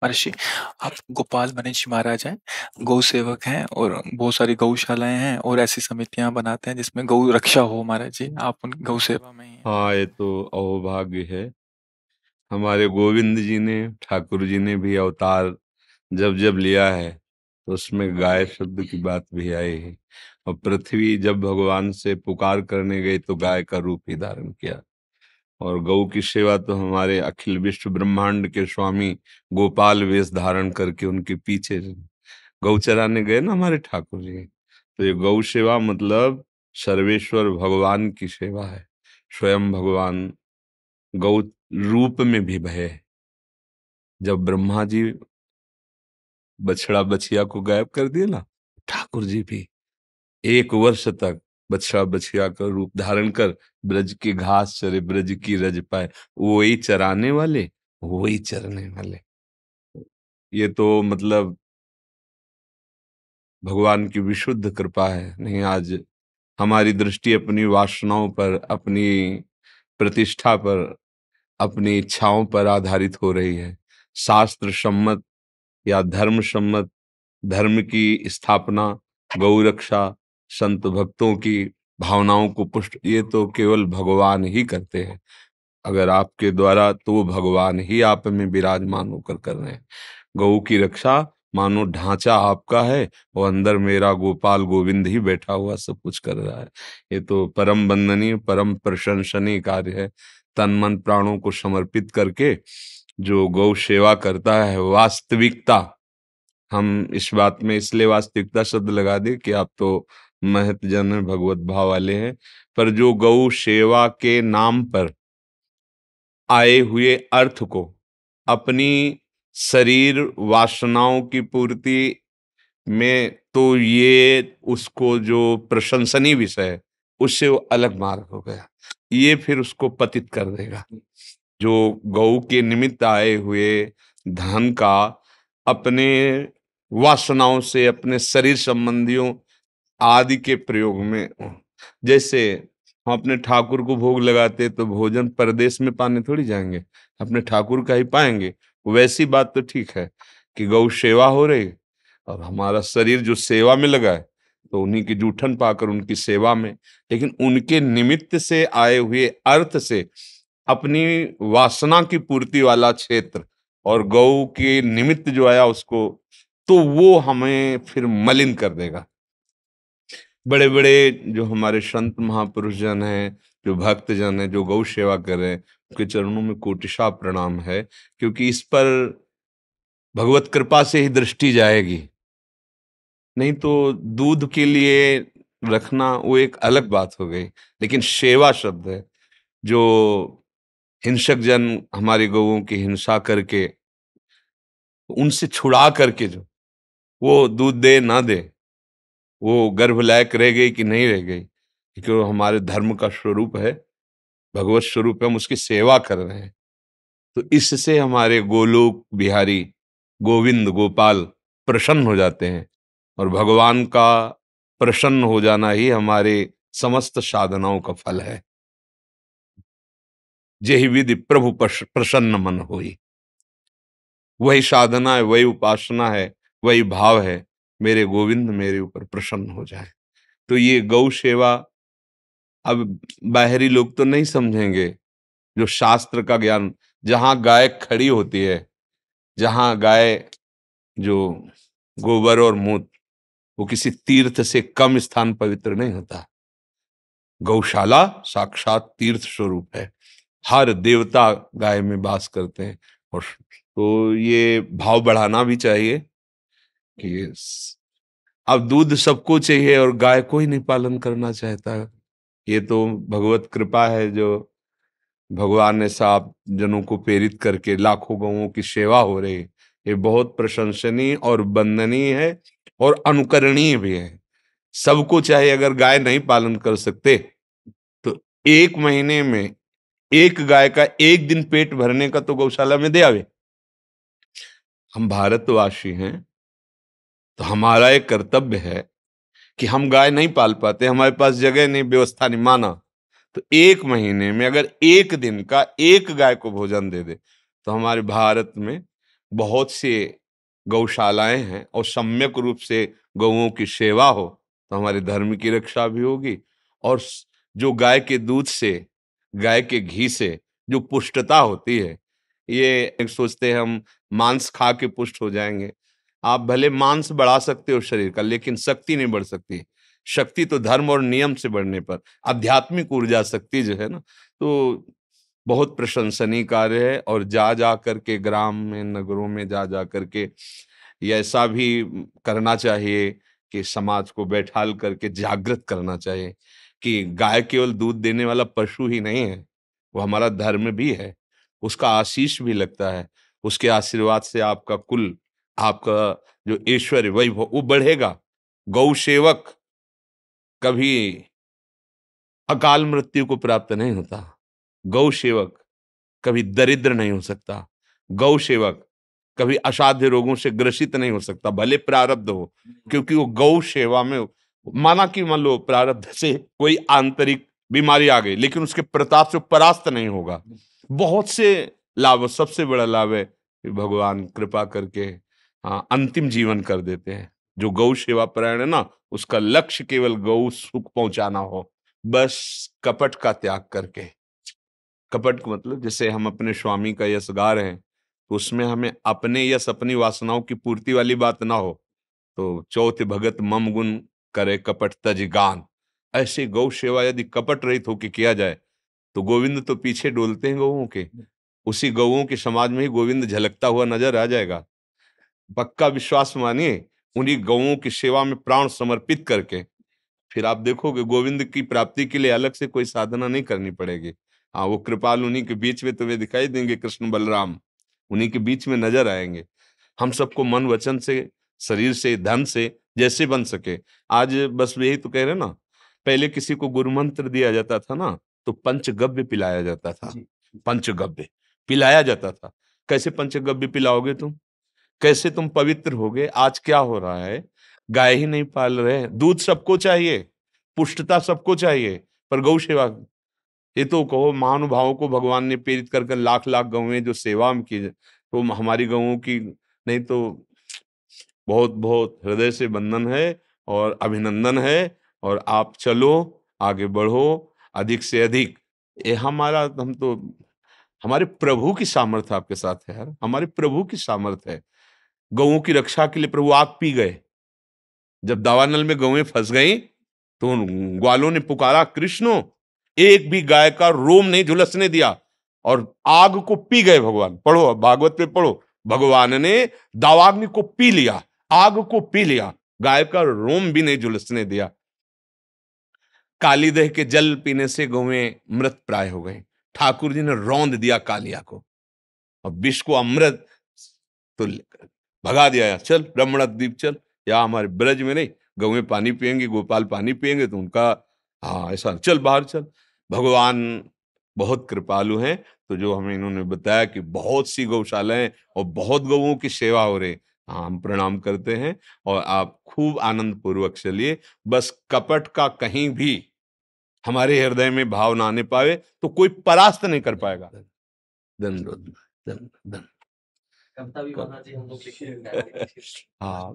महर्षि, आप गोपाल मनीष महाराज हैं, गौ सेवक हैं और बहुत सारी गौशालाएं हैं और ऐसी समितियां बनाते हैं जिसमें गौ रक्षा हो। महाराज जी, आप उन गौ सेवा में ही हैं। हाँ, ये तो अहोभाग्य है। हमारे गोविंद जी ने, ठाकुर जी ने भी अवतार जब जब लिया है तो उसमें गाय शब्द की बात भी आई है। और पृथ्वी जब भगवान से पुकार करने गई तो गाय का रूप ही धारण किया। और गौ की सेवा तो हमारे अखिल विश्व ब्रह्मांड के स्वामी गोपाल वेश धारण करके उनके पीछे गौ चराने गए ना हमारे ठाकुर जी। तो ये गौ सेवा मतलब सर्वेश्वर भगवान की सेवा है। स्वयं भगवान गौ रूप में भी भय। जब ब्रह्मा जी बछड़ा बछिया को गायब कर दिए ना, ठाकुर जी भी 1 वर्ष तक बछड़ा बछिया का रूप धारण कर ब्रज की घास चरे, ब्रज की रज पाए। वही चराने वाले, वही चरने वाले। ये तो मतलब भगवान की विशुद्ध कृपा है। नहीं, आज हमारी दृष्टि अपनी वासनाओं पर, अपनी प्रतिष्ठा पर, अपनी इच्छाओं पर आधारित हो रही है। शास्त्र सम्मत या धर्म सम्मत धर्म की स्थापना, गौ रक्षा, संत भक्तों की भावनाओं को पुष्ट, ये तो केवल भगवान ही करते हैं। अगर आपके द्वारा, तो वो भगवान ही आप में विराजमान होकर कर रहे हैं। गौ की रक्षा मानो ढांचा आपका है और अंदर मेरा गोपाल गोविंद ही बैठा हुआ सब कुछ कर रहा है। ये तो परम वंदनीय, परम प्रशंसनीय कार्य है। तन मन प्राणों को समर्पित करके जो गौ सेवा करता है, वास्तविकता, हम इस बात में इसलिए वास्तविकता शब्द लगा दे कि आप तो महत जन हैं, भगवत भाव वाले हैं। पर जो गौ सेवा के नाम पर आए हुए अर्थ को अपनी शरीर वासनाओं की पूर्ति में, तो ये उसको जो प्रशंसनीय विषय है उससे वो अलग मार्ग हो गया। ये फिर उसको पतित कर देगा। जो गौ के निमित्त आए हुए धन का अपने वासनाओं से, अपने शरीर संबंधियों आदि के प्रयोग में, जैसे हम अपने ठाकुर को भोग लगाते तो भोजन परदेश में पाने थोड़ी जाएंगे, अपने ठाकुर का ही पाएंगे। वैसी बात तो ठीक है कि गौ सेवा हो रही और हमारा शरीर जो सेवा में लगा है तो उन्हीं की जूठन पाकर उनकी सेवा में, लेकिन उनके निमित्त से आए हुए अर्थ से अपनी वासना की पूर्ति वाला क्षेत्र और गौ के निमित्त जो आया उसको, तो वो हमें फिर मलिन कर देगा। बड़े बड़े जो हमारे संत महापुरुष जन हैं, जो भक्त जन हैं, जो गौ सेवा कर रहे हैं, उनके चरणों में कोटिशा प्रणाम है। क्योंकि इस पर भगवत कृपा से ही दृष्टि जाएगी। नहीं तो दूध के लिए रखना वो एक अलग बात हो गई, लेकिन सेवा शब्द है। जो हिंसक जन हमारी गौओं की हिंसा करके उनसे छुड़ा करके जो वो दूध दे ना दे, वो गर्भ लायक रह गई कि नहीं रह गई, क्योंकि वो हमारे धर्म का स्वरूप है, भगवत स्वरूप है, हम उसकी सेवा कर रहे हैं। तो इससे हमारे गोलोक बिहारी गोविंद गोपाल प्रसन्न हो जाते हैं। और भगवान का प्रसन्न हो जाना ही हमारे समस्त साधनाओं का फल है। जेहि विधि प्रभु प्रसन्न मन होई। वही साधना है, वही उपासना है, वही भाव है, मेरे गोविंद मेरे ऊपर प्रसन्न हो जाए। तो ये गौ सेवा अब बाहरी लोग तो नहीं समझेंगे। जो शास्त्र का ज्ञान, जहां गाय खड़ी होती है, जहां गाय जो गोबर और मूत्र, वो किसी तीर्थ से कम स्थान पवित्र नहीं होता। गौशाला साक्षात तीर्थ स्वरूप है। हर देवता गाय में वास करते हैं। और तो ये भाव बढ़ाना भी चाहिए कि अब दूध सबको चाहिए और गाय कोई नहीं पालन करना चाहता। ये तो भगवत कृपा है, जो भगवान ने साहब जनों को प्रेरित करके लाखों गौओं की सेवा हो रही है। ये बहुत प्रशंसनीय और वंदनीय है और अनुकरणीय भी है। सबको चाहे, अगर गाय नहीं पालन कर सकते तो 1 महीने में एक गाय का एक दिन पेट भरने का तो गौशाला में दे आवे। हम भारतवासी हैं तो हमारा एक कर्तव्य है कि हम गाय नहीं पाल पाते, हमारे पास जगह नहीं, व्यवस्था नहीं, माना, तो 1 महीने में अगर एक दिन का एक गाय को भोजन दे दे तो हमारे भारत में बहुत से गौशालाएं हैं और सम्यक रूप से गौओं की सेवा हो तो हमारे धर्म की रक्षा भी होगी। और जो गाय के दूध से, गाय के घी से जो पुष्टता होती है, ये एक सोचते हैं हम मांस खा के पुष्ट हो जाएंगे। आप भले मांस बढ़ा सकते हो शरीर का, लेकिन शक्ति नहीं बढ़ सकती। शक्ति तो धर्म और नियम से बढ़ने पर, आध्यात्मिक ऊर्जा शक्ति जो है ना, तो बहुत प्रशंसनीय कार्य है। और जा जा करके ग्राम में, नगरों में जा जा करके ये ऐसा भी करना चाहिए कि समाज को बैठाल करके जागृत करना चाहिए कि गाय केवल दूध देने वाला पशु ही नहीं है, वो हमारा धर्म भी है। उसका आशीष भी लगता है, उसके आशीर्वाद से आपका कुल, आपका जो ऐश्वर्य वैभव वो बढ़ेगा। गौ सेवक कभी अकाल मृत्यु को प्राप्त नहीं होता। गौ सेवक कभी दरिद्र नहीं हो सकता। गौ सेवक कभी असाध्य रोगों से ग्रसित नहीं हो सकता, भले प्रारब्ध हो, क्योंकि वो गौ सेवा में, माना कि मान लो प्रारब्ध से कोई आंतरिक बीमारी आ गई, लेकिन उसके प्रताप से परास्त नहीं होगा। बहुत से लाभ, सबसे बड़ा लाभ है कि भगवान कृपा करके अंतिम जीवन कर देते हैं। जो गौ सेवा परायण है ना, उसका लक्ष्य केवल गौ सुख पहुंचाना हो, बस कपट का त्याग करके। कपट का मतलब, जैसे हम अपने स्वामी का यश गा रहे हैं, तो उसमें हमें अपने यश, अपनी वासनाओं की पूर्ति वाली बात ना हो। तो चौथ भगत मम गुण करे कपट तज गान। ऐसे गौ सेवा यदि कपट रहित होकर किया जाए तो गोविंद तो पीछे डोलते हैं गौओं के, उसी गौओं के समाज में ही गोविंद झलकता हुआ नजर आ जाएगा। पक्का विश्वास मानिए, उन्हीं गौओं की सेवा में प्राण समर्पित करके फिर आप देखोगे गोविंद की प्राप्ति के लिए अलग से कोई साधना नहीं करनी पड़ेगी। हाँ, वो कृपाल उन्हीं के बीच में तुम्हें दिखाई देंगे, कृष्ण बलराम उन्हीं के बीच में नजर आएंगे। हम सबको मन वचन से, शरीर से, धन से जैसे बन सके। आज बस यही तो कह रहे ना, पहले किसी को गुरु मंत्र दिया जाता था ना, तो पंचगव्य पिलाया जाता था। पंचगव्य पिलाया जाता था। कैसे पंचगव्य पिलाओगे तुम? कैसे तुम पवित्र होगे? आज क्या हो रहा है, गाय ही नहीं पाल रहे, दूध सबको चाहिए, पुष्टता सबको चाहिए, पर गौ सेवा, ये तो कहो महानुभावों को भगवान ने प्रेरित कर कर लाख लाख गौएं जो सेवा में की, तो हमारी गौओं की नहीं तो बहुत बहुत हृदय से वंदन है और अभिनंदन है। और आप चलो, आगे बढ़ो, अधिक से अधिक। ये हमारा, हम तो, हमारे प्रभु की सामर्थ्य आपके साथ है यार, हमारे प्रभु की सामर्थ्य है। गौओं की रक्षा के लिए प्रभु आग पी गए। जब दावानल में गौएं फंस गई तो उन ग्वालों ने पुकारा, कृष्णो, एक भी गाय का रोम नहीं झुलसने दिया, और आग को पी गए भगवान। पढ़ो भागवत में पढ़ो, भगवान ने दावाग्नि को पी लिया, आग को पी लिया, गाय का रोम भी नहीं झुलसने दिया। कालीदह के जल पीने से गौएं मृत प्राय हो गई। ठाकुर जी ने रौंद दिया कालिया को, और विष को अमृत तो भगा दिया, चल ब्रह्मण द्वीप चल, या हमारे ब्रज में नहीं, गौएं पानी पिएंगे, गोपाल पानी पिएंगे, तो उनका, हाँ ऐसा, चल बाहर चल। भगवान बहुत कृपालु हैं। तो जो हमें इन्होंने बताया कि बहुत सी गौशालाएं और बहुत गौओं की सेवा हो रही, हाँ हम प्रणाम करते हैं। और आप खूब आनंद पूर्वक चलिए, बस कपट का कहीं भी हमारे हृदय में भाव ना आने पावे तो कोई परास्त नहीं कर पाएगा। धन धन धन कविता भी बना दी हम लोग लिखे। हाँ,